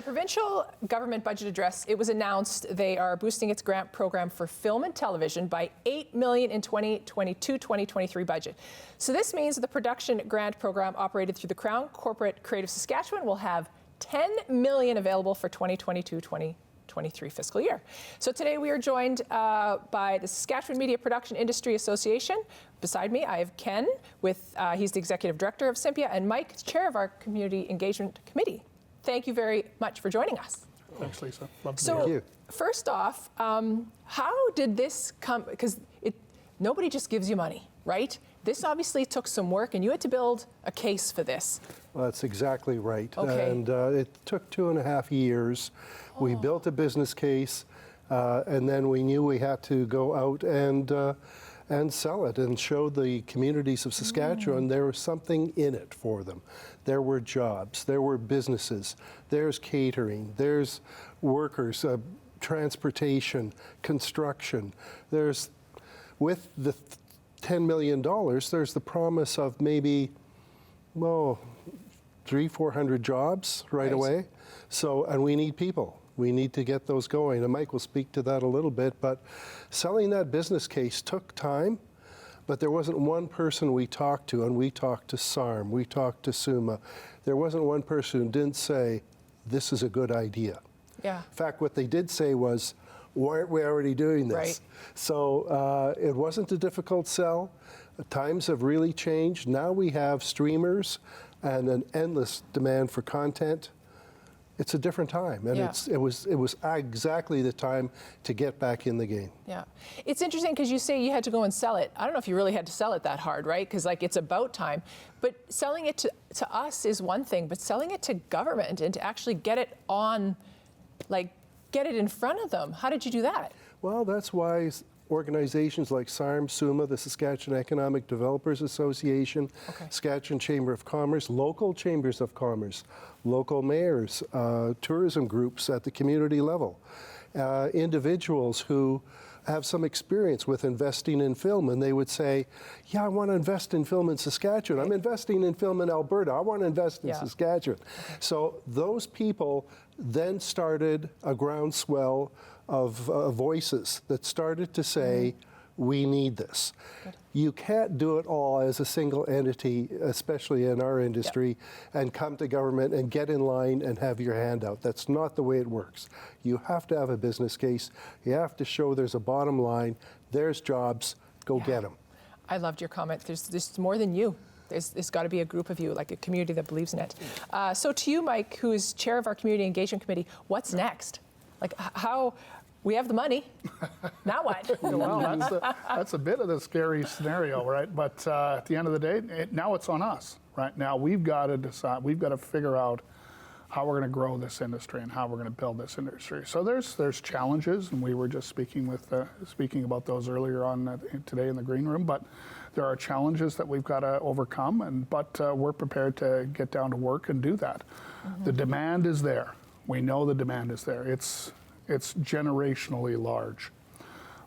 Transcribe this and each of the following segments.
provincial government budget address, it was announced they are boosting its grant program for film and television by $8 million in 2022-2023 budget. So this means the production grant program operated through the Crown Corporate Creative Saskatchewan will have $10 million available for 2022-2023 fiscal year. So today we are joined by the Saskatchewan Media Production Industry Association. Beside me, I have Ken, he's the Executive Director of SMPIA, and Mike, Chair of our Community Engagement Committee. Thank you very much for joining us. Thanks, Lisa. Love to be here. Thank you. First off, how did this come? Because nobody just gives you money, right? This obviously took some work, and you had to build a case for this. Well, that's exactly right. Okay. And it took 2.5 years. Oh. We built a business case, and then we knew we had to go out and sell it and show the communities of Saskatchewan there was something in it for them. There were jobs, there were businesses, there's catering, there's workers, transportation, construction. There's, with the $10 million, there's the promise of maybe, well, 300-400 jobs right away. So, and we need people. We need to get those going, and Mike will speak to that a little bit, but selling that business case took time, but there wasn't one person we talked to, and we talked to SARM, we talked to SUMA. There wasn't one person who didn't say, this is a good idea. Yeah. In fact, what they did say was, why aren't we already doing this? Right. So it wasn't a difficult sell. Times have really changed. Now we have streamers and an endless demand for content. It's a different time, and it was exactly the time to get back in the game. Yeah, it's interesting because you say you had to go and sell it. I don't know if you really had to sell it that hard, right? Because it's about time. But selling it to us is one thing, but selling it to government and to actually get it on, get it in front of them. How did you do that? Well, that's why organizations like SARM, SUMA, the Saskatchewan Economic Developers Association, Saskatchewan Chamber of Commerce, local chambers of commerce, local mayors, tourism groups at the community level, individuals who have some experience with investing in film, and they would say, yeah, I want to invest in film in Saskatchewan. I'm investing in film in Alberta. I want to invest in Saskatchewan. So those people then started a groundswell of voices that started to say, we need this. Good. You can't do it all as a single entity, especially in our industry, and come to government and get in line and have your hand out. That's not the way it works. You have to have a business case. You have to show there's a bottom line. There's jobs. Go get them. I loved your comment. There's more than you. There's got to be a group of you, like a community that believes in it. So to you, Mike, who is chair of our Community Engagement Committee, what's next? How... We have the money. Now what? Well, that's a bit of the scary scenario, right? But at the end of the day, now it's on us, right? Now we've got to decide, we've got to figure out how we're going to grow this industry and how we're going to build this industry. So there's challenges, and we were just speaking about those earlier on today in the green room. But there are challenges that we've got to overcome, but we're prepared to get down to work and do that. The demand is there. We know the demand is there. It's generationally large.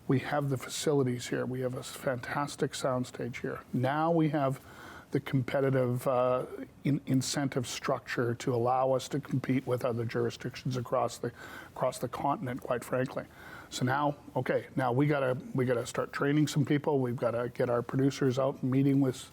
We have the facilities here. We have a fantastic soundstage here. Now we have the competitive incentive structure to allow us to compete with other jurisdictions across the continent, quite frankly. So now, now we gotta start training some people. We've got to get our producers out and meeting with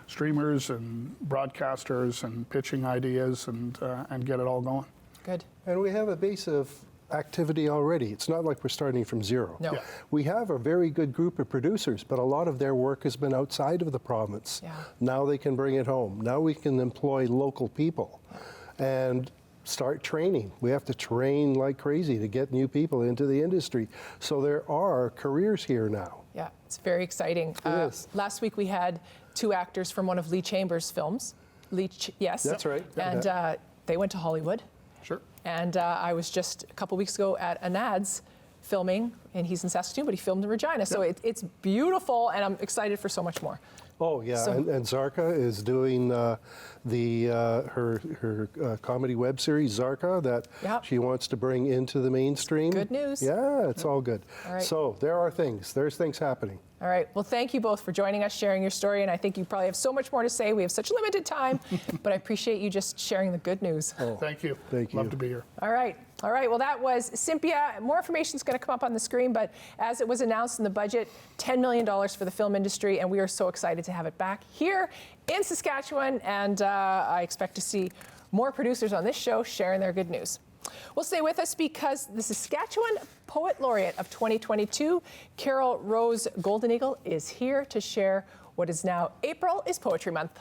streamers and broadcasters and pitching ideas and get it all going. Good. And we have a base of activity already. It's not like we're starting from zero. No. We have a very good group of producers, but a lot of their work has been outside of the province. Now they can bring it home. Now we can employ local people and start training. We have to train like crazy to get new people into the industry. So there are careers here now. Yeah, it's very exciting. It is. Last week we had 2 actors from one of Lee Chambers' films. Yes. That's right. And they went to Hollywood. Sure. And I was just a couple weeks ago at Anad's filming, and he's in Saskatoon, but he filmed in Regina. So it's beautiful, and I'm excited for so much more. Oh, yeah, so, and Zarka is doing her comedy web series, Zarka, that she wants to bring into the mainstream. Good news. Yeah, it's all good. All right. So there's things happening. All right. Well, thank you both for joining us, sharing your story. And I think you probably have so much more to say. We have such limited time, but I appreciate you just sharing the good news. Oh, thank you. Thank you. Love to be here. All right. All right. Well, that was SMPIA. More information is going to come up on the screen, but as it was announced in the budget, $10 million for the film industry, and we are so excited to have it back here in Saskatchewan. And I expect to see more producers on this show sharing their good news. Well, stay with us because the Saskatchewan Poet Laureate of 2022, Carol Rose Golden Eagle, is here to share what is now April is Poetry Month.